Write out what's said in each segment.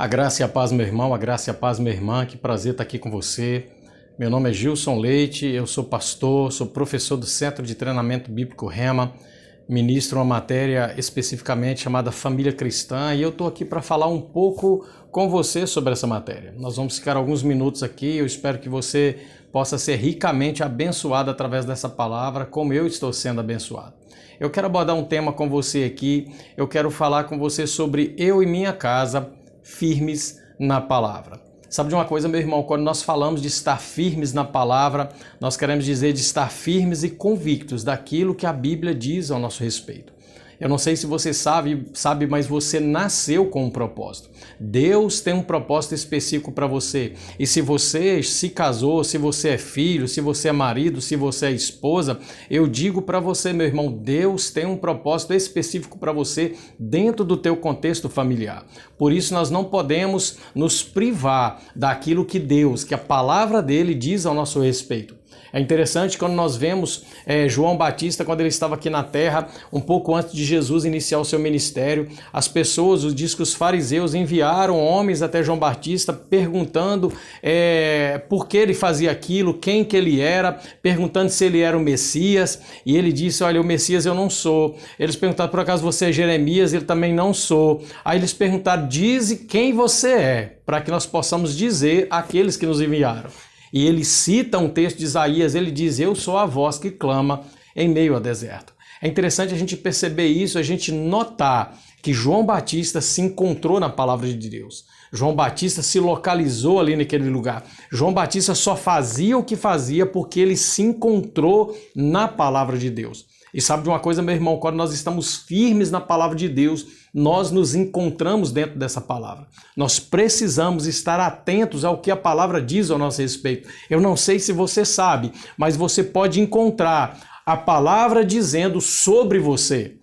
A graça e a paz, meu irmão, a graça e a paz, minha irmã, que prazer estar aqui com você. Meu nome é Gilson Leite, eu sou pastor, sou professor do Centro de Treinamento Bíblico Rema, ministro uma matéria especificamente chamada Família Cristã e eu estou aqui para falar um pouco com você sobre essa matéria. Nós vamos ficar alguns minutos aqui, eu espero que você possa ser ricamente abençoado através dessa palavra, como eu estou sendo abençoado. Eu quero abordar um tema com você aqui, eu quero falar com você sobre eu e minha casa, firmes na palavra. Sabe de uma coisa, meu irmão? Quando nós falamos de estar firmes na palavra, nós queremos dizer de estar firmes e convictos daquilo que a Bíblia diz ao nosso respeito. Eu não sei se você sabe, mas você nasceu com um propósito. Deus tem um propósito específico para você. E se você se casou, se você é filho, se você é marido, se você é esposa, eu digo para você, meu irmão, Deus tem um propósito específico para você dentro do teu contexto familiar. Por isso nós não podemos nos privar daquilo que Deus, que a palavra dele diz ao nosso respeito. É interessante quando nós vemos João Batista, quando ele estava aqui na terra, um pouco antes de Jesus iniciar o seu ministério, as pessoas, diz que os fariseus enviaram homens até João Batista perguntando por que ele fazia aquilo, quem que ele era, perguntando se ele era o Messias, e ele disse, olha, o Messias eu não sou. Eles perguntaram, por acaso você é Jeremias? Ele também não sou. Aí eles perguntaram, dize quem você é, para que nós possamos dizer àqueles que nos enviaram. E ele cita um texto de Isaías, ele diz, eu sou a voz que clama em meio ao deserto. É interessante a gente perceber isso, a gente notar que João Batista se encontrou na palavra de Deus. João Batista se localizou ali naquele lugar. João Batista só fazia o que fazia porque ele se encontrou na palavra de Deus. E sabe de uma coisa, meu irmão, quando nós estamos firmes na palavra de Deus, nós nos encontramos dentro dessa palavra. Nós precisamos estar atentos ao que a palavra diz ao nosso respeito. Eu não sei se você sabe, mas você pode encontrar a palavra dizendo sobre você.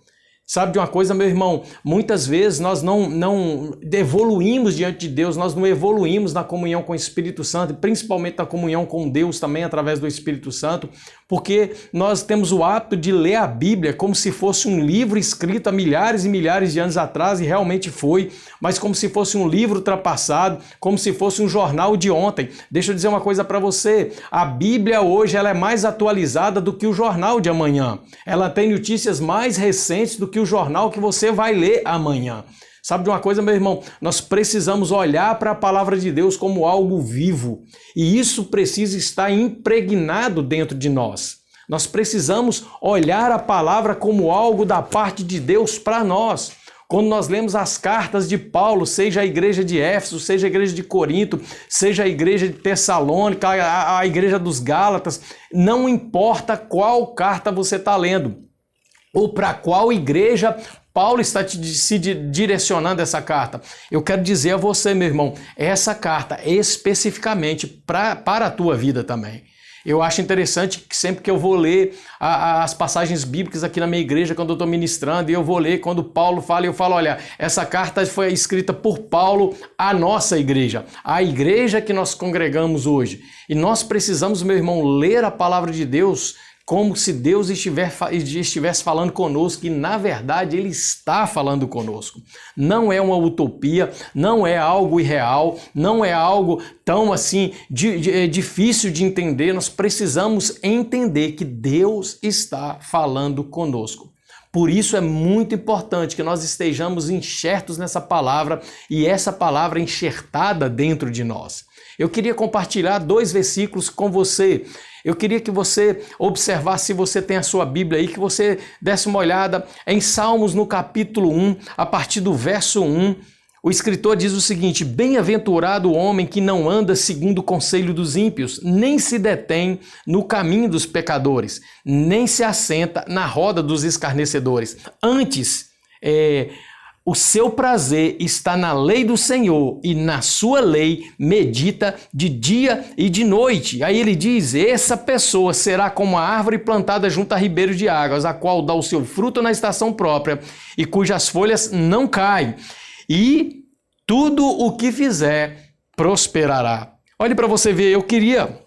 Sabe de uma coisa, meu irmão? Muitas vezes nós não evoluímos diante de Deus, nós não evoluímos na comunhão com o Espírito Santo, principalmente na comunhão com Deus também através do Espírito Santo, porque nós temos o hábito de ler a Bíblia como se fosse um livro escrito há milhares e milhares de anos atrás, e realmente foi, mas como se fosse um livro ultrapassado, como se fosse um jornal de ontem. Deixa eu dizer uma coisa para você, a Bíblia hoje ela é mais atualizada do que o jornal de amanhã. Ela tem notícias mais recentes do que o jornal que você vai ler amanhã. Sabe de uma coisa, meu irmão? Nós precisamos olhar para a palavra de Deus como algo vivo. E isso precisa estar impregnado dentro de nós. Nós precisamos olhar a palavra como algo da parte de Deus para nós. Quando nós lemos as cartas de Paulo, seja a igreja de Éfeso, seja a igreja de Corinto, seja a igreja de Tessalônica, a igreja dos Gálatas, não importa qual carta você está lendo ou para qual igreja Paulo está se direcionando essa carta. Eu quero dizer a você, meu irmão, essa carta é especificamente para a tua vida também. Eu acho interessante que sempre que eu vou ler as passagens bíblicas aqui na minha igreja, quando eu estou ministrando, e eu vou ler quando Paulo fala, eu falo, olha, essa carta foi escrita por Paulo à nossa igreja, a igreja que nós congregamos hoje. E nós precisamos, meu irmão, ler a palavra de Deus como se Deus estivesse falando conosco, e na verdade Ele está falando conosco. Não é uma utopia, não é algo irreal, não é algo tão assim difícil de entender. Nós precisamos entender que Deus está falando conosco. Por isso é muito importante que nós estejamos enxertos nessa palavra e essa palavra enxertada dentro de nós. Eu queria compartilhar 2 versículos com você. Eu queria que você observasse, se você tem a sua Bíblia aí, que você desse uma olhada em Salmos no capítulo 1, a partir do verso 1. O escritor diz o seguinte: bem-aventurado o homem que não anda segundo o conselho dos ímpios, nem se detém no caminho dos pecadores, nem se assenta na roda dos escarnecedores. Antes, o seu prazer está na lei do Senhor, e na sua lei medita de dia e de noite. Aí ele diz, essa pessoa será como a árvore plantada junto a ribeiros de águas, a qual dá o seu fruto na estação própria, e cujas folhas não caem. E tudo o que fizer prosperará. Olhe para você ver, eu queria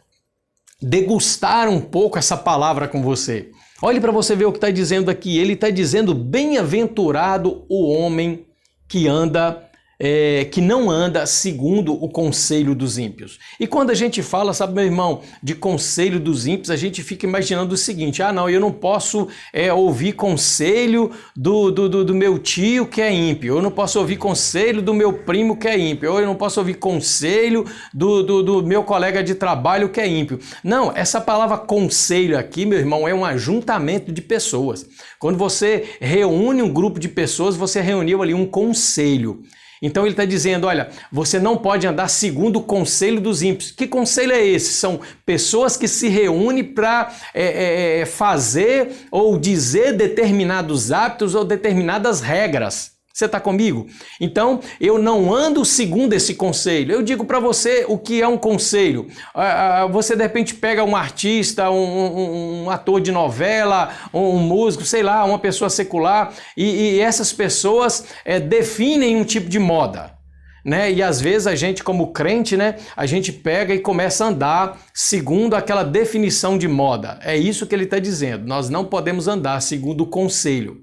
degustar um pouco essa palavra com você. Olhe para você ver o que está dizendo aqui. Ele está dizendo, bem-aventurado o homem que anda que não anda segundo o conselho dos ímpios. E quando a gente fala, sabe, meu irmão, de conselho dos ímpios, a gente fica imaginando o seguinte: não, eu não posso ouvir conselho do meu tio que é ímpio, eu não posso ouvir conselho do meu primo que é ímpio, ou eu não posso ouvir conselho do meu colega de trabalho que é ímpio. Não, essa palavra conselho aqui, meu irmão, é um ajuntamento de pessoas. Quando você reúne um grupo de pessoas, você reuniu ali um conselho. Então ele está dizendo, olha, você não pode andar segundo o conselho dos ímpios. Que conselho é esse? São pessoas que se reúnem para fazer ou dizer determinados hábitos ou determinadas regras. Você está comigo? Então, eu não ando segundo esse conselho. Eu digo para você o que é um conselho. Você, de repente, pega um artista, um ator de novela, um músico, sei lá, uma pessoa secular, e essas pessoas definem um tipo de moda. Né? E às vezes a gente, como crente, né, a gente pega e começa a andar segundo aquela definição de moda. É isso que ele está dizendo. Nós não podemos andar segundo o conselho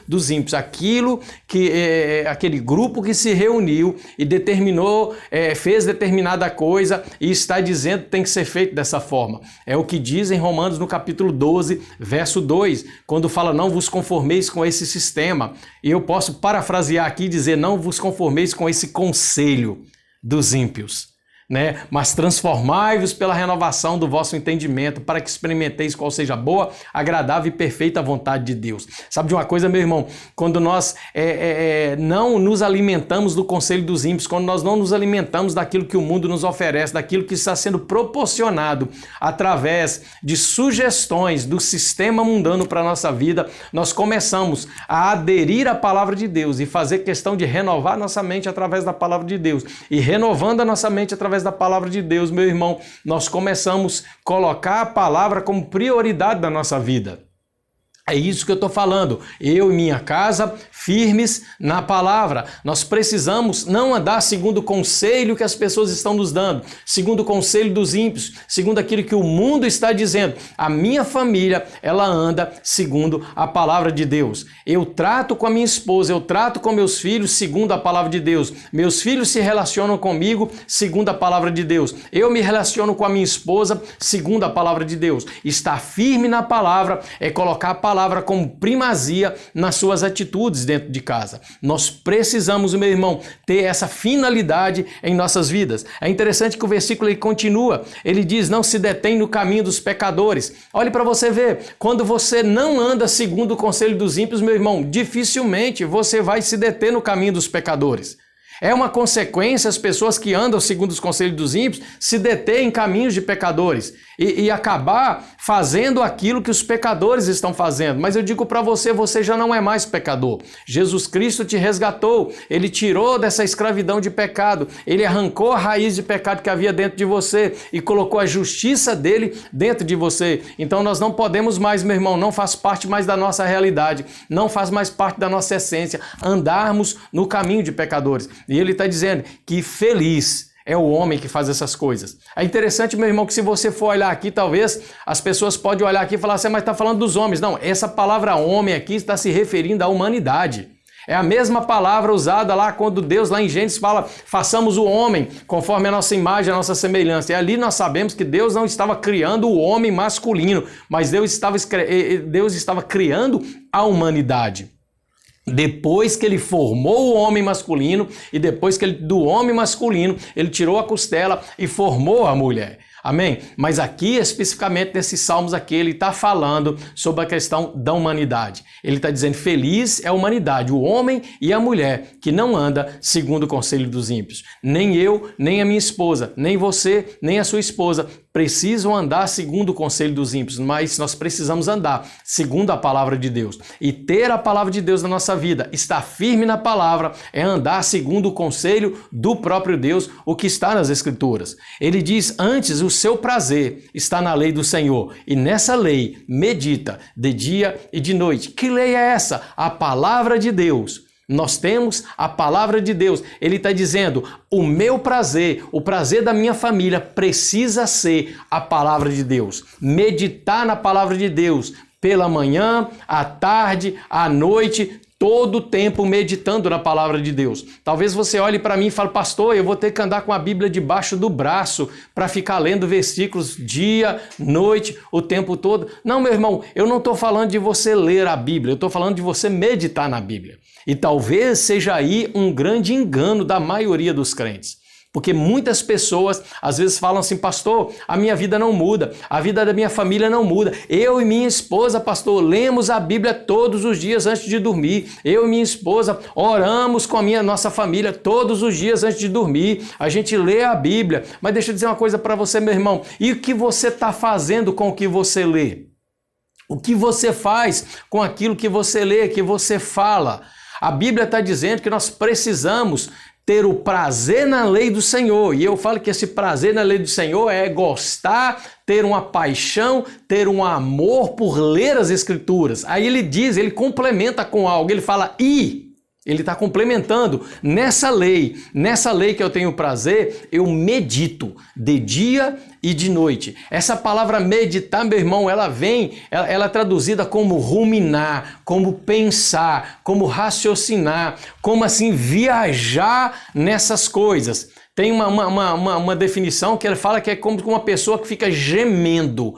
dos ímpios, aquele grupo que se reuniu e determinou, fez determinada coisa e está dizendo que tem que ser feito dessa forma. É o que diz em Romanos no capítulo 12, verso 2, quando fala não vos conformeis com esse sistema. E eu posso parafrasear aqui e dizer não vos conformeis com esse conselho dos ímpios. Né? Mas transformai-vos pela renovação do vosso entendimento, para que experimenteis qual seja a boa, agradável e perfeita vontade de Deus. Sabe de uma coisa, meu irmão? Quando nós não nos alimentamos do conselho dos ímpios, quando nós não nos alimentamos daquilo que o mundo nos oferece, daquilo que está sendo proporcionado através de sugestões do sistema mundano para a nossa vida, nós começamos a aderir à palavra de Deus e fazer questão de renovar nossa mente através da palavra de Deus. E renovando a nossa mente através da palavra de Deus, meu irmão, nós começamos a colocar a palavra como prioridade da nossa vida. É isso que eu estou falando. Eu e minha casa, firmes na palavra. Nós precisamos não andar segundo o conselho que as pessoas estão nos dando, segundo o conselho dos ímpios, segundo aquilo que o mundo está dizendo. A minha família, ela anda segundo a palavra de Deus. Eu trato com a minha esposa, eu trato com meus filhos segundo a palavra de Deus. Meus filhos se relacionam comigo segundo a palavra de Deus. Eu me relaciono com a minha esposa segundo a palavra de Deus. Estar firme na palavra é colocar a palavra como primazia nas suas atitudes dentro de casa. Nós precisamos, meu irmão, ter essa finalidade em nossas vidas. É interessante que o versículo ele continua, ele diz, não se detém no caminho dos pecadores. Olhe para você ver, quando você não anda segundo o conselho dos ímpios, meu irmão, dificilmente você vai se deter no caminho dos pecadores. É uma consequência as pessoas que andam segundo os conselhos dos ímpios se deter em caminhos de pecadores e acabar fazendo aquilo que os pecadores estão fazendo. Mas eu digo para você, você já não é mais pecador. Jesus Cristo te resgatou, Ele tirou dessa escravidão de pecado, Ele arrancou a raiz de pecado que havia dentro de você e colocou a justiça dele dentro de você. Então nós não podemos mais, meu irmão, não faz parte mais da nossa realidade, não faz mais parte da nossa essência, andarmos no caminho de pecadores. E ele está dizendo que feliz é o homem que faz essas coisas. É interessante, meu irmão, que se você for olhar aqui, talvez as pessoas podem olhar aqui e falar assim, mas está falando dos homens. Não, essa palavra homem aqui está se referindo à humanidade. É a mesma palavra usada lá quando Deus, lá em Gênesis, fala, façamos o homem conforme a nossa imagem, a nossa semelhança. E ali nós sabemos que Deus não estava criando o homem masculino, mas Deus estava criando a humanidade. Depois que ele formou o homem masculino e depois que do homem masculino ele tirou a costela e formou a mulher. Amém? Mas aqui, especificamente nesses salmos aqui, ele está falando sobre a questão da humanidade. Ele está dizendo, feliz é a humanidade, o homem e a mulher, que não anda segundo o conselho dos ímpios. Nem eu, nem a minha esposa, nem você, nem a sua esposa precisam andar segundo o conselho dos ímpios, mas nós precisamos andar segundo a palavra de Deus. E ter a palavra de Deus na nossa vida, estar firme na palavra, é andar segundo o conselho do próprio Deus, o que está nas Escrituras. Ele diz, antes o seu prazer está na lei do Senhor, e nessa lei medita de dia e de noite. Que lei é essa? A palavra de Deus. Nós temos a palavra de Deus. Ele está dizendo, o meu prazer, o prazer da minha família precisa ser a palavra de Deus. Meditar na palavra de Deus pela manhã, à tarde, à noite, todo o tempo meditando na palavra de Deus. Talvez você olhe para mim e fale, pastor, eu vou ter que andar com a Bíblia debaixo do braço para ficar lendo versículos dia, noite, o tempo todo. Não, meu irmão, eu não estou falando de você ler a Bíblia, eu estou falando de você meditar na Bíblia. E talvez seja aí um grande engano da maioria dos crentes. Porque muitas pessoas às vezes falam assim, pastor, a minha vida não muda, a vida da minha família não muda. Eu e minha esposa, pastor, lemos a Bíblia todos os dias antes de dormir. Eu e minha esposa oramos com a nossa família todos os dias antes de dormir. A gente lê a Bíblia. Mas deixa eu dizer uma coisa para você, meu irmão. E o que você está fazendo com o que você lê? O que você faz com aquilo que você lê, que você fala? A Bíblia está dizendo que nós precisamos ter o prazer na lei do Senhor. E eu falo que esse prazer na lei do Senhor é gostar, ter uma paixão, ter um amor por ler as Escrituras. Aí ele diz, ele complementa com algo, ele fala ele está complementando. Nessa lei que eu tenho prazer, eu medito de dia e de noite. Essa palavra meditar, meu irmão, ela é traduzida como ruminar, como pensar, como raciocinar, como assim viajar nessas coisas. Tem uma definição que ele fala que é como uma pessoa que fica gemendo.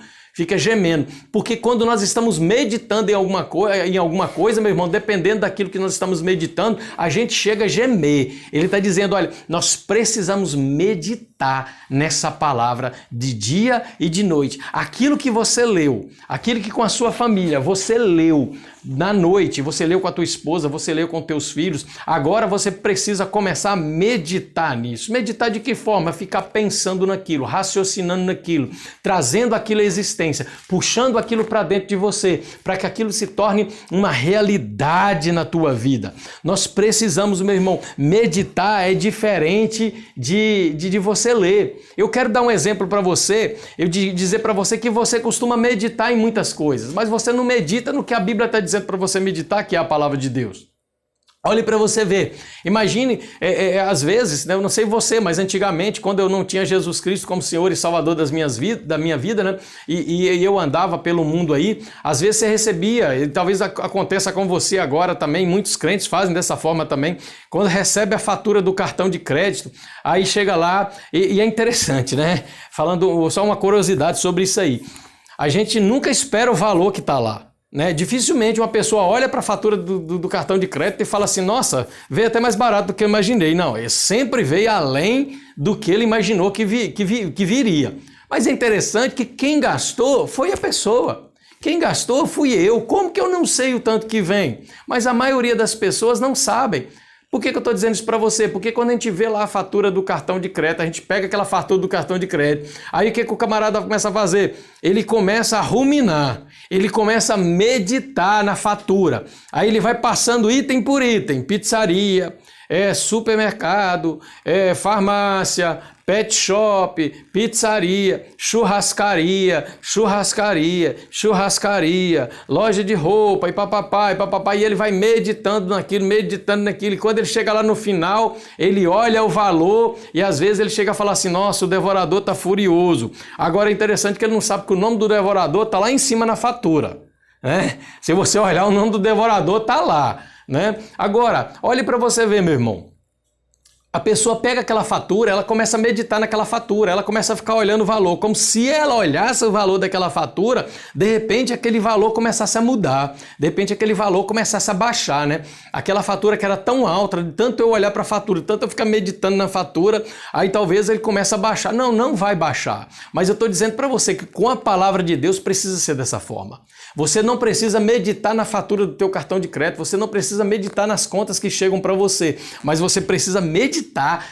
Porque quando nós estamos meditando em alguma coisa, meu irmão, dependendo daquilo que nós estamos meditando, a gente chega a gemer. Ele está dizendo, olha, nós precisamos meditar nessa palavra de dia e de noite. Aquilo que você leu, aquilo que com a sua família você leu na noite, você leu com a tua esposa, você leu com teus filhos, agora você precisa começar a meditar nisso. Meditar de que forma? Ficar pensando naquilo, raciocinando naquilo, trazendo aquilo à existência, puxando aquilo para dentro de você, para que aquilo se torne uma realidade na tua vida. Nós precisamos, meu irmão, meditar é diferente de você ler. Eu quero dar um exemplo para você, dizer para você que você costuma meditar em muitas coisas, mas você não medita no que a Bíblia está dizendo para você meditar, que é a palavra de Deus. Olhe para você ver. Imagine, às vezes, né, eu não sei você, mas antigamente, quando eu não tinha Jesus Cristo como Senhor e Salvador da minha vida, né, e eu andava pelo mundo aí, às vezes você recebia, e talvez aconteça com você agora também, muitos crentes fazem dessa forma também, quando recebe a fatura do cartão de crédito, aí chega lá, e é interessante, né? Falando só uma curiosidade sobre isso aí. A gente nunca espera o valor que está lá. Né? Dificilmente uma pessoa olha para a fatura do cartão de crédito e fala assim, nossa, veio até mais barato do que eu imaginei. Não, ele sempre veio além do que ele imaginou que viria. Mas é interessante que quem gastou foi a pessoa. Quem gastou fui eu. Como que eu não sei o tanto que vem? Mas a maioria das pessoas não sabem. Por que eu estou dizendo isso para você? Porque quando a gente vê lá a fatura do cartão de crédito, a gente pega aquela fatura do cartão de crédito, aí o que o camarada começa a fazer? Ele começa a ruminar, ele começa a meditar na fatura. Aí ele vai passando item por item, pizzaria, supermercado, farmácia, pet shop, pizzaria, churrascaria, loja de roupa e papapá, e ele vai meditando naquilo, e quando ele chega lá no final, ele olha o valor e às vezes ele chega a falar assim, nossa, o devorador tá furioso. Agora é interessante que ele não sabe que o nome do devorador tá lá em cima na fatura, né? Se você olhar, o nome do devorador tá lá, né? Agora, olhe para você ver, meu irmão. A pessoa pega aquela fatura, ela começa a meditar naquela fatura, ela começa a ficar olhando o valor, como se ela olhasse o valor daquela fatura, de repente aquele valor começasse a mudar, de repente aquele valor começasse a baixar, né? Aquela fatura que era tão alta, de tanto eu olhar para a fatura, de tanto eu ficar meditando na fatura, aí talvez ele comece a baixar. Não, não vai baixar. Mas eu estou dizendo para você que com a palavra de Deus precisa ser dessa forma. Você não precisa meditar na fatura do teu cartão de crédito, você não precisa meditar nas contas que chegam para você, mas você precisa meditar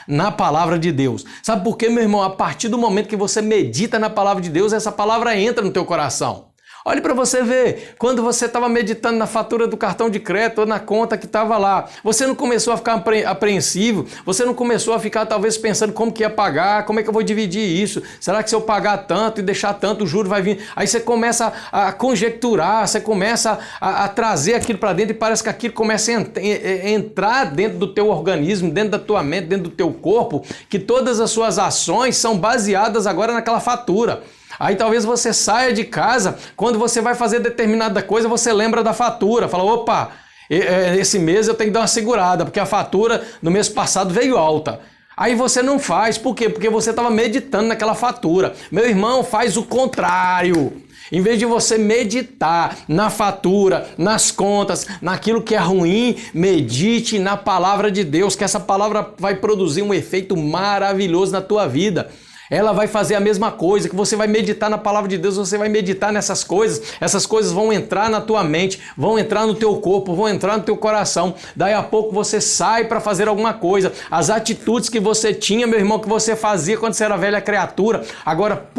na palavra de Deus. Sabe por quê, meu irmão? A partir do momento que você medita na palavra de Deus, essa palavra entra no teu coração. Olhe para você ver, quando você estava meditando na fatura do cartão de crédito ou na conta que estava lá, você não começou a ficar apreensivo, você não começou a ficar talvez pensando como que ia pagar, como é que eu vou dividir isso, será que se eu pagar tanto e deixar tanto o juro vai vir? Aí você começa a conjecturar, você começa a trazer aquilo para dentro e parece que aquilo começa a entrar dentro do teu organismo, dentro da tua mente, dentro do teu corpo, que todas as suas ações são baseadas agora naquela fatura. Aí talvez você saia de casa, quando você vai fazer determinada coisa, você lembra da fatura, fala, opa, esse mês eu tenho que dar uma segurada, porque a fatura no mês passado veio alta. Aí você não faz, por quê? Porque você estava meditando naquela fatura. Meu irmão, faz o contrário. Em vez de você meditar na fatura, nas contas, naquilo que é ruim, medite na palavra de Deus, que essa palavra vai produzir um efeito maravilhoso na tua vida. Ela vai fazer a mesma coisa, que você vai meditar na palavra de Deus, você vai meditar nessas coisas, essas coisas vão entrar na tua mente, vão entrar no teu corpo, vão entrar no teu coração. Daí a pouco você sai para fazer alguma coisa. As atitudes que você tinha, meu irmão, que você fazia quando você era velha criatura, agora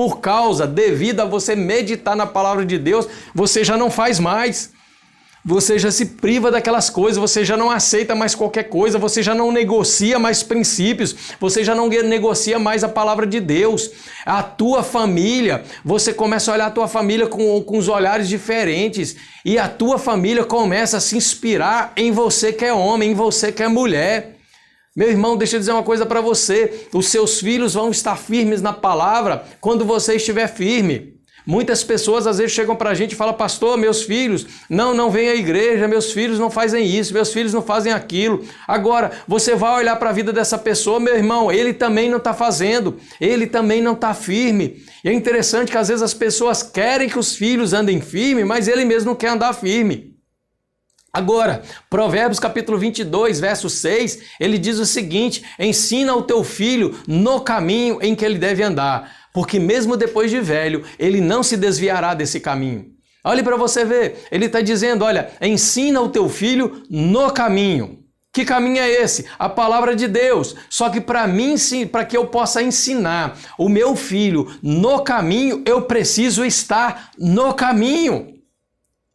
devido a você meditar na palavra de Deus, você já não faz mais. Você já se priva daquelas coisas, você já não aceita mais qualquer coisa, você já não negocia mais princípios, você já não negocia mais a palavra de Deus. A tua família, você começa a olhar a tua família com os olhares diferentes e a tua família começa a se inspirar em você que é homem, em você que é mulher. Meu irmão, deixa eu dizer uma coisa para você, os seus filhos vão estar firmes na palavra quando você estiver firme. Muitas pessoas às vezes chegam para a gente e falam: pastor, meus filhos não vêm à igreja, meus filhos não fazem isso, meus filhos não fazem aquilo. Agora, você vai olhar para a vida dessa pessoa, meu irmão, ele também não está fazendo, ele também não está firme. E é interessante que às vezes as pessoas querem que os filhos andem firme, mas ele mesmo não quer andar firme. Agora, Provérbios capítulo 22, verso 6, ele diz o seguinte: ensina o teu filho no caminho em que ele deve andar, porque mesmo depois de velho, ele não se desviará desse caminho. Olhe para você ver, ele está dizendo, olha, ensina o teu filho no caminho. Que caminho é esse? A palavra de Deus. Só que para mim, sim, para que eu possa ensinar o meu filho no caminho, eu preciso estar no caminho.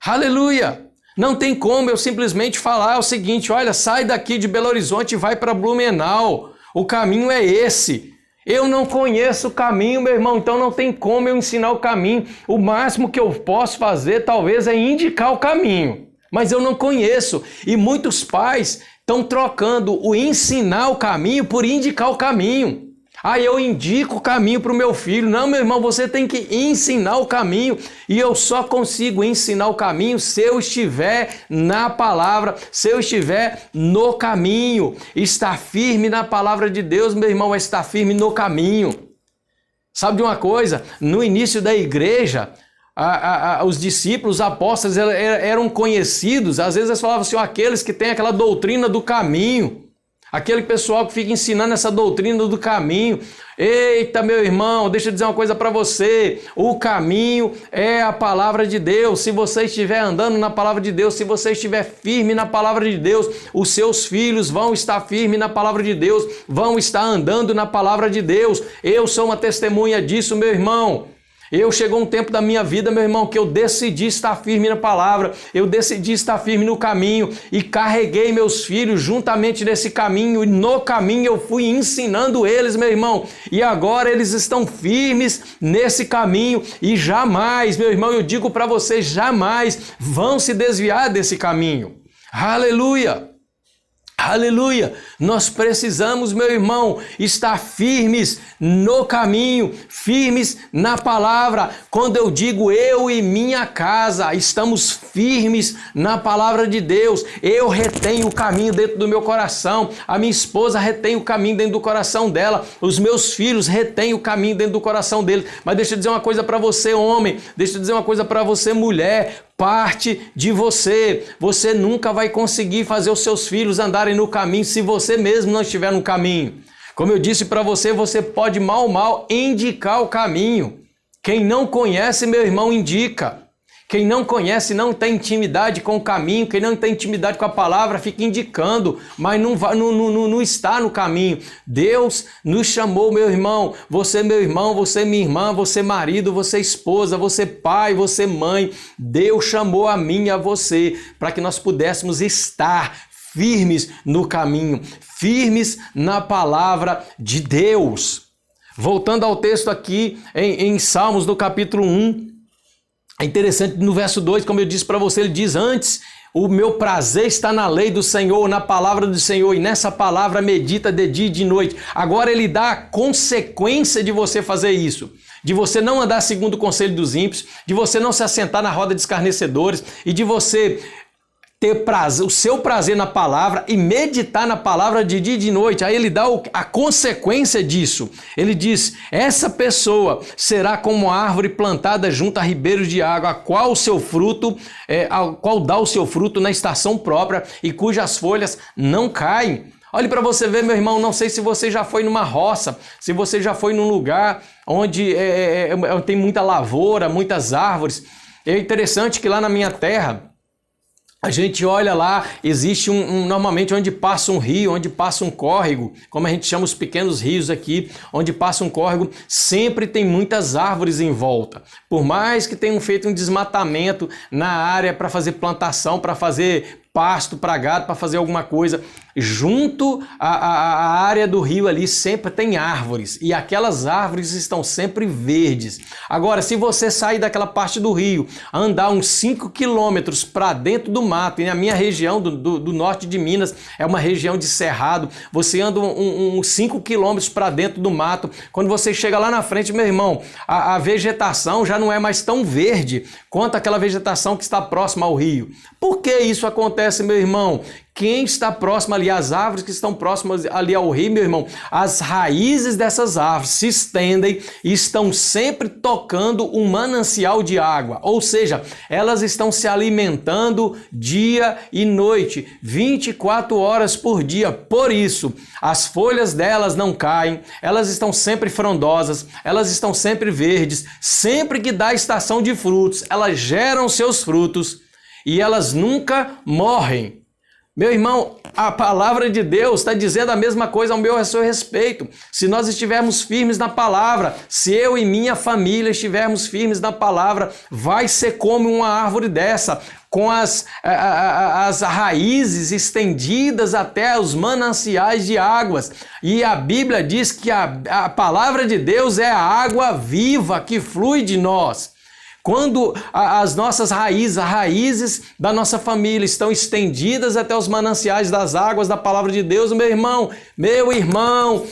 Aleluia! Não tem como eu simplesmente falar o seguinte: olha, sai daqui de Belo Horizonte e vai para Blumenau. O caminho é esse. Eu não conheço o caminho, meu irmão, então não tem como eu ensinar o caminho. O máximo que eu posso fazer talvez é indicar o caminho, mas eu não conheço. E muitos pais estão trocando o ensinar o caminho por indicar o caminho. Aí eu indico o caminho para o meu filho. Não, meu irmão, você tem que ensinar o caminho. E eu só consigo ensinar o caminho se eu estiver na palavra, se eu estiver no caminho. Estar firme na palavra de Deus, meu irmão, é estar firme no caminho. Sabe de uma coisa? No início da igreja, os discípulos, os apóstolos eram conhecidos. Às vezes eles falavam assim: aqueles que têm aquela doutrina do caminho. Aquele pessoal que fica ensinando essa doutrina do caminho. Eita, meu irmão, deixa eu dizer uma coisa para você. O caminho é a palavra de Deus. Se você estiver andando na palavra de Deus, se você estiver firme na palavra de Deus, os seus filhos vão estar firmes na palavra de Deus, vão estar andando na palavra de Deus. Eu sou uma testemunha disso, meu irmão. Chegou um tempo da minha vida, meu irmão, que eu decidi estar firme na palavra, eu decidi estar firme no caminho e carreguei meus filhos juntamente nesse caminho, e no caminho eu fui ensinando eles, meu irmão, e agora eles estão firmes nesse caminho e jamais, meu irmão, eu digo para vocês, jamais vão se desviar desse caminho. Aleluia! Aleluia! Nós precisamos, meu irmão, estar firmes no caminho, firmes na palavra. Quando eu digo eu e minha casa, estamos firmes na palavra de Deus. Eu retenho o caminho dentro do meu coração, a minha esposa retém o caminho dentro do coração dela, os meus filhos retêm o caminho dentro do coração deles. Mas deixa eu dizer uma coisa para você, homem, deixa eu dizer uma coisa para você, mulher. Parte de você. Você nunca vai conseguir fazer os seus filhos andarem no caminho se você mesmo não estiver no caminho. Como eu disse para você, você pode mal indicar o caminho. Quem não conhece, meu irmão, indica. Quem não conhece, não tem intimidade com o caminho, quem não tem intimidade com a palavra, fica indicando, mas não está no caminho. Deus nos chamou, meu irmão, você minha irmã, você marido, você esposa, você pai, você mãe. Deus chamou a mim e a você para que nós pudéssemos estar firmes no caminho, firmes na palavra de Deus. Voltando ao texto aqui em Salmos, no capítulo 1, é interessante, no verso 2, como eu disse para você, ele diz: antes, o meu prazer está na lei do Senhor, na palavra do Senhor, e nessa palavra medita de dia e de noite. Agora ele dá a consequência de você fazer isso, de você não andar segundo o conselho dos ímpios, de você não se assentar na roda de escarnecedores e de você ter prazer, o seu prazer na palavra e meditar na palavra de dia e de noite. Aí ele dá a consequência disso. Ele diz: essa pessoa será como a árvore plantada junto a ribeiros de água, ao qual dá o seu fruto na estação própria e cujas folhas não caem. Olhe para você ver, meu irmão, não sei se você já foi numa roça, se você já foi num lugar onde tem muita lavoura, muitas árvores. É interessante que lá na minha terra, a gente olha lá, existe normalmente onde passa um rio, onde passa um córrego, como a gente chama os pequenos rios aqui, onde passa um córrego, sempre tem muitas árvores em volta. Por mais que tenham feito um desmatamento na área para fazer plantação, para fazer pasto para gado, para fazer alguma coisa, junto à área do rio ali sempre tem árvores e aquelas árvores estão sempre verdes. Agora, se você sair daquela parte do rio, andar uns 5 quilômetros para dentro do mato, e na minha região do norte de Minas é uma região de cerrado, você anda uns 5 quilômetros para dentro do mato, quando você chega lá na frente, meu irmão, a vegetação já não é mais tão verde quanto aquela vegetação que está próxima ao rio. Por que isso acontece, meu irmão? Quem está próximo ali, as árvores que estão próximas ali ao rio, meu irmão, as raízes dessas árvores se estendem e estão sempre tocando um manancial de água. Ou seja, elas estão se alimentando dia e noite, 24 horas por dia. Por isso, as folhas delas não caem, elas estão sempre frondosas, elas estão sempre verdes. Sempre que dá a estação de frutos, elas geram seus frutos e elas nunca morrem. Meu irmão, a palavra de Deus está dizendo a mesma coisa ao meu e a seu respeito. Se nós estivermos firmes na palavra, se eu e minha família estivermos firmes na palavra, vai ser como uma árvore dessa, com as raízes estendidas até os mananciais de águas. E a Bíblia diz que a palavra de Deus é a água viva que flui de nós. Quando as nossas raízes, as raízes da nossa família estão estendidas até os mananciais das águas da palavra de Deus, meu irmão,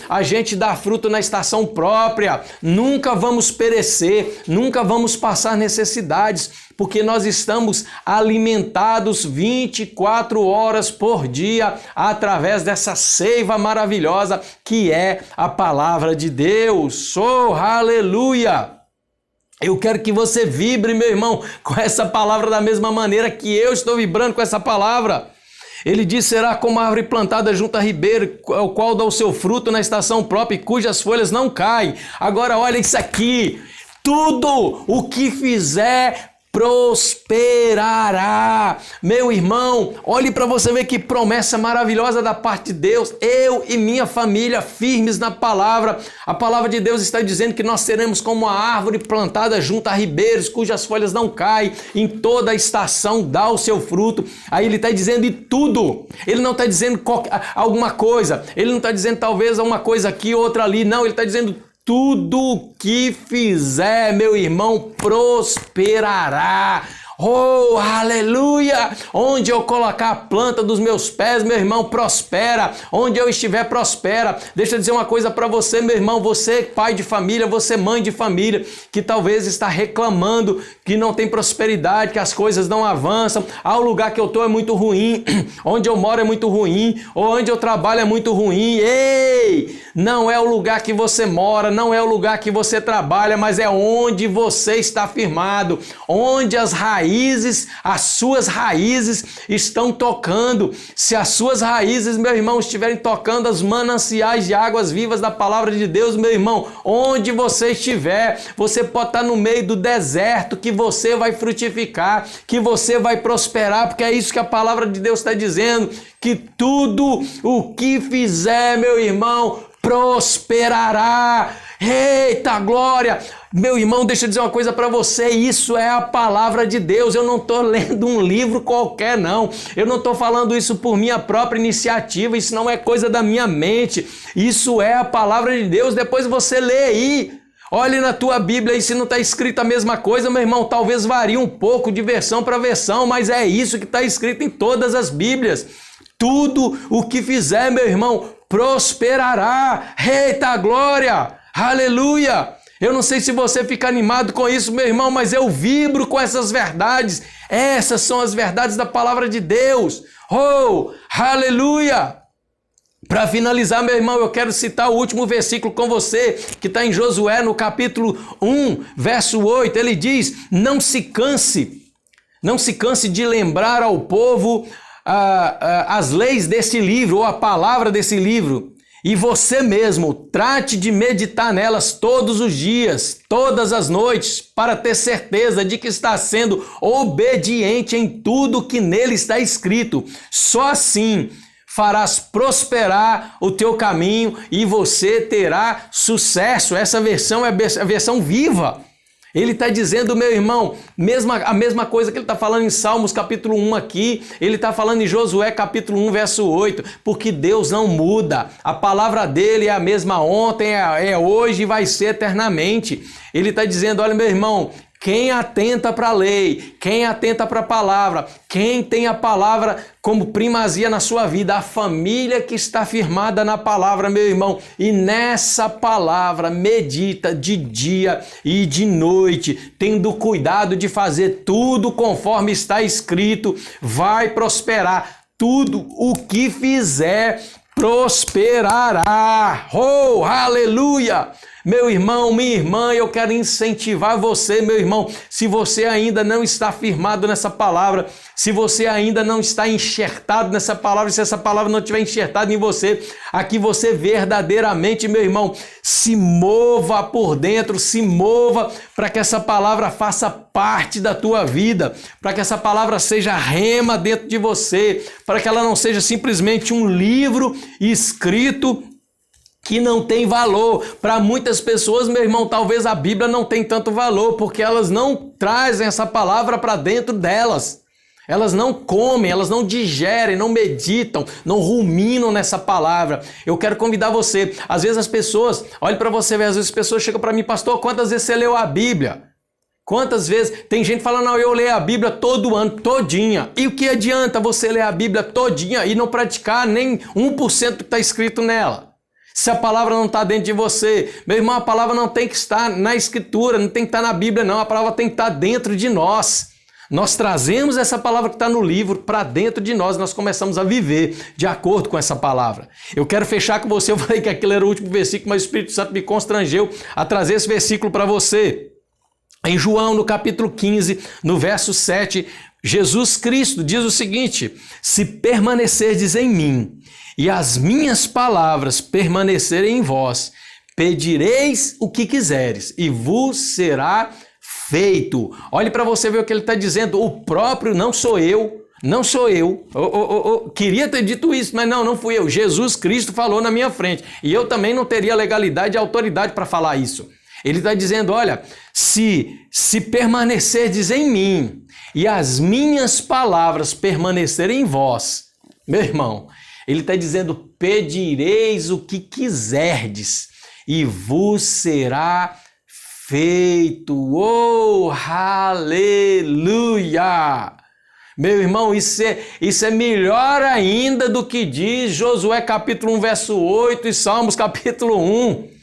a gente dá fruto na estação própria, nunca vamos perecer, nunca vamos passar necessidades, porque nós estamos alimentados 24 horas por dia através dessa seiva maravilhosa que é a palavra de Deus. Oh, aleluia! Eu quero que você vibre, meu irmão, com essa palavra da mesma maneira que eu estou vibrando com essa palavra. Ele diz: será como a árvore plantada junto a ribeiro, o qual dá o seu fruto na estação própria e cujas folhas não caem. Agora olha isso aqui, tudo o que fizer prosperará. Meu irmão, olhe para você ver que promessa maravilhosa da parte de Deus. Eu e minha família firmes na palavra. A palavra de Deus está dizendo que nós seremos como a árvore plantada junto a ribeiros, cujas folhas não caem, em toda a estação dá o seu fruto. Aí ele está dizendo de tudo. Ele não está dizendo alguma coisa. Ele não está dizendo talvez uma coisa aqui, outra ali. Não, ele está dizendo tudo que fizer, meu irmão, prosperará. Oh, aleluia! Onde eu colocar a planta dos meus pés, meu irmão, prospera. Onde eu estiver, prospera. Deixa eu dizer uma coisa para você, meu irmão, você pai de família, você mãe de família, que talvez está reclamando que não tem prosperidade, que as coisas não avançam. O lugar que eu estou é muito ruim, onde eu moro é muito ruim, ou onde eu trabalho é muito ruim. Ei! Não é o lugar que você mora, não é o lugar que você trabalha, mas é onde você está firmado, onde as suas raízes estão tocando. Se as suas raízes, meu irmão, estiverem tocando os mananciais de águas vivas da palavra de Deus, meu irmão, onde você estiver, você pode estar no meio do deserto, que você vai frutificar, que você vai prosperar, porque é isso que a palavra de Deus está dizendo, que tudo o que fizer, meu irmão, prosperará. Eita glória! Meu irmão, deixa eu dizer uma coisa para você, isso é a palavra de Deus. Eu não estou lendo um livro qualquer, não. Eu não estou falando isso por minha própria iniciativa, isso não é coisa da minha mente. Isso é a palavra de Deus. Depois você lê aí. Olhe na tua Bíblia aí se não está escrito a mesma coisa, meu irmão. Talvez varie um pouco de versão para versão, mas é isso que está escrito em todas as Bíblias. Tudo o que fizer, meu irmão, prosperará. Eita glória! Aleluia! Eu não sei se você fica animado com isso, meu irmão, mas eu vibro com essas verdades. Essas são as verdades da palavra de Deus. Oh, aleluia! Para finalizar, meu irmão, eu quero citar o último versículo com você, que está em Josué, no capítulo 1, verso 8. Ele diz, não se canse de lembrar ao povo as leis desse livro, ou a palavra desse livro. E você mesmo, trate de meditar nelas todos os dias, todas as noites, para ter certeza de que está sendo obediente em tudo que nele está escrito. Só assim farás prosperar o teu caminho e você terá sucesso. Essa versão é a versão viva. Ele está dizendo, meu irmão, a mesma coisa que ele está falando em Salmos capítulo 1 aqui, ele está falando em Josué capítulo 1, verso 8, porque Deus não muda. A palavra dele é a mesma ontem, é hoje e vai ser eternamente. Ele está dizendo, olha, meu irmão, quem atenta para a lei, quem atenta para a palavra, quem tem a palavra como primazia na sua vida, a família que está firmada na palavra, meu irmão, e nessa palavra medita de dia e de noite, tendo cuidado de fazer tudo conforme está escrito, vai prosperar. Tudo o que fizer prosperará. Oh, aleluia! Meu irmão, minha irmã, eu quero incentivar você, meu irmão, se você ainda não está firmado nessa palavra, se você ainda não está enxertado nessa palavra, se essa palavra não estiver enxertada em você, aqui você verdadeiramente, meu irmão, se mova por dentro, se mova para que essa palavra faça parte da tua vida, para que essa palavra seja rema dentro de você, para que ela não seja simplesmente um livro escrito que não tem valor. Para muitas pessoas, meu irmão, talvez a Bíblia não tenha tanto valor, porque elas não trazem essa palavra para dentro delas. Elas não comem, elas não digerem, não meditam, não ruminam nessa palavra. Eu quero convidar você. Às vezes as pessoas, olhe para você ver, às vezes as pessoas chegam para mim, pastor, quantas vezes você leu a Bíblia? Quantas vezes? Tem gente falando, não, eu leio a Bíblia todo ano, todinha. E o que adianta você ler a Bíblia todinha e não praticar nem 1% do que está escrito nela? Se a palavra não está dentro de você, meu irmão, a palavra não tem que estar na Escritura, não tem que estar na Bíblia, não. A palavra tem que estar dentro de nós. Nós trazemos essa palavra que está no livro para dentro de nós, nós começamos a viver de acordo com essa palavra. Eu quero fechar com você, eu falei que aquele era o último versículo, mas o Espírito Santo me constrangeu a trazer esse versículo para você. Em João, no capítulo 15, no verso 7, Jesus Cristo diz o seguinte, se permanecerdes em mim e as minhas palavras permanecerem em vós, pedireis o que quiseres e vos será feito. Olhe para você ver o que ele está dizendo, o próprio não sou eu. Queria ter dito isso, mas não fui eu. Jesus Cristo falou na minha frente e eu também não teria legalidade e autoridade para falar isso. Ele está dizendo, olha, se permanecerdes em mim e as minhas palavras permanecerem em vós, meu irmão, ele está dizendo, pedireis o que quiserdes e vos será feito. Oh, aleluia! Meu irmão, isso é melhor ainda do que diz Josué capítulo 1, verso 8 e Salmos capítulo 1.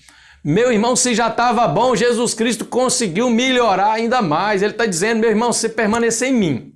Meu irmão, se já estava bom, Jesus Cristo conseguiu melhorar ainda mais. Ele está dizendo, meu irmão, se permanecer em mim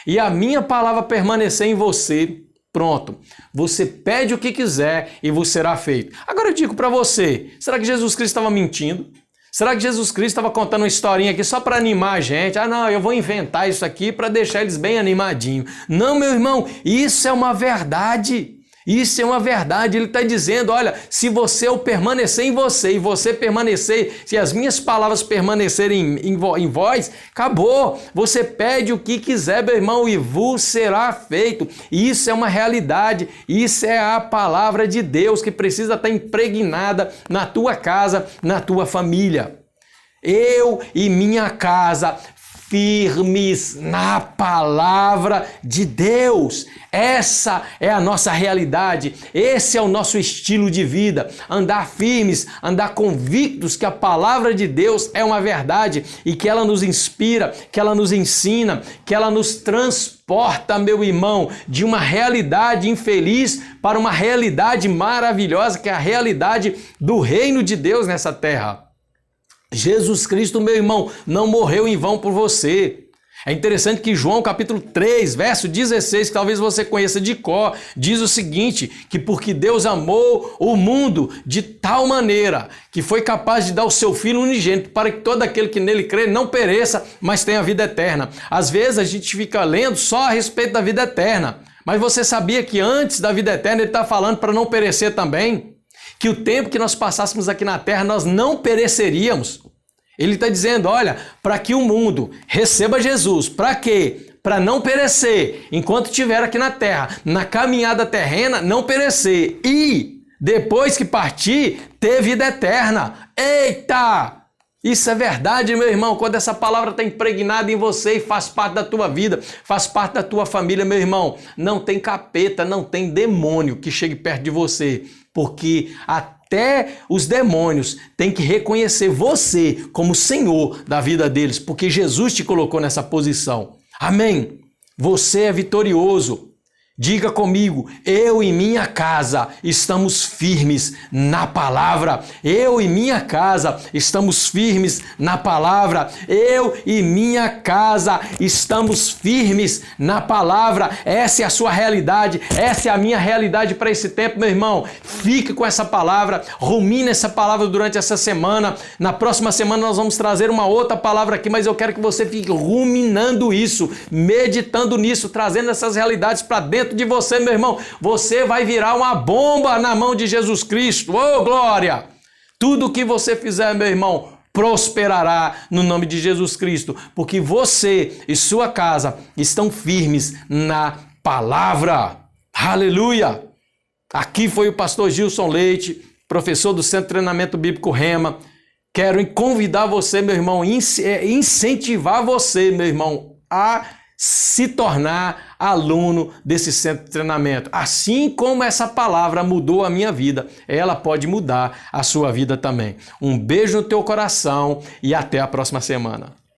e a minha palavra permanecer em você, pronto, você pede o que quiser e vos será feito. Agora eu digo para você, será que Jesus Cristo estava mentindo? Será que Jesus Cristo estava contando uma historinha aqui só para animar a gente? Ah, não, eu vou inventar isso aqui para deixar eles bem animadinhos. Não, meu irmão, isso é uma verdade. Isso é uma verdade. Ele está dizendo, olha, se eu permanecer em você e você permanecer, se as minhas palavras permanecerem em vós, acabou. Você pede o que quiser, meu irmão, e vos será feito. Isso é uma realidade. Isso é a palavra de Deus que precisa estar impregnada na tua casa, na tua família. Eu e minha casa firmes na palavra de Deus. Essa é a nossa realidade, esse é o nosso estilo de vida, andar firmes, andar convictos que a palavra de Deus é uma verdade e que ela nos inspira, que ela nos ensina, que ela nos transporta, meu irmão, de uma realidade infeliz para uma realidade maravilhosa, que é a realidade do reino de Deus nessa terra. Jesus Cristo, meu irmão, não morreu em vão por você. É interessante que João capítulo 3, verso 16, que talvez você conheça de cor, diz o seguinte, que porque Deus amou o mundo de tal maneira que foi capaz de dar o seu Filho unigênito para que todo aquele que nele crê não pereça, mas tenha vida eterna. Às vezes a gente fica lendo só a respeito da vida eterna, mas você sabia que antes da vida eterna ele está falando para não perecer também? Que o tempo que nós passássemos aqui na terra nós não pereceríamos. Ele está dizendo, olha, para que o mundo receba Jesus, para quê? Para não perecer, enquanto estiver aqui na terra, na caminhada terrena, não perecer. E, depois que partir, ter vida eterna. Eita! Isso é verdade, meu irmão, quando essa palavra está impregnada em você e faz parte da tua vida, faz parte da tua família, meu irmão, não tem capeta, não tem demônio que chegue perto de você, porque até os demônios têm que reconhecer você como Senhor da vida deles, porque Jesus te colocou nessa posição. Amém? Você é vitorioso. Diga comigo, eu e minha casa estamos firmes na palavra. Eu e minha casa estamos firmes na palavra. Eu e minha casa estamos firmes na palavra. Essa é a sua realidade, essa é a minha realidade para esse tempo, meu irmão. Fique com essa palavra, rumine essa palavra durante essa semana. Na próxima semana nós vamos trazer uma outra palavra aqui, mas eu quero que você fique ruminando isso, meditando nisso, trazendo essas realidades para dentro de você, meu irmão. Você vai virar uma bomba na mão de Jesus Cristo. Oh, glória! Tudo que você fizer, meu irmão, prosperará no nome de Jesus Cristo, porque você e sua casa estão firmes na palavra. Aleluia! Aqui foi o pastor Gilson Leite, professor do Centro de Treinamento Bíblico Rema. Quero convidar você, meu irmão, incentivar você, meu irmão, a se tornar aluno desse centro de treinamento. Assim como essa palavra mudou a minha vida, ela pode mudar a sua vida também. Um beijo no teu coração e até a próxima semana.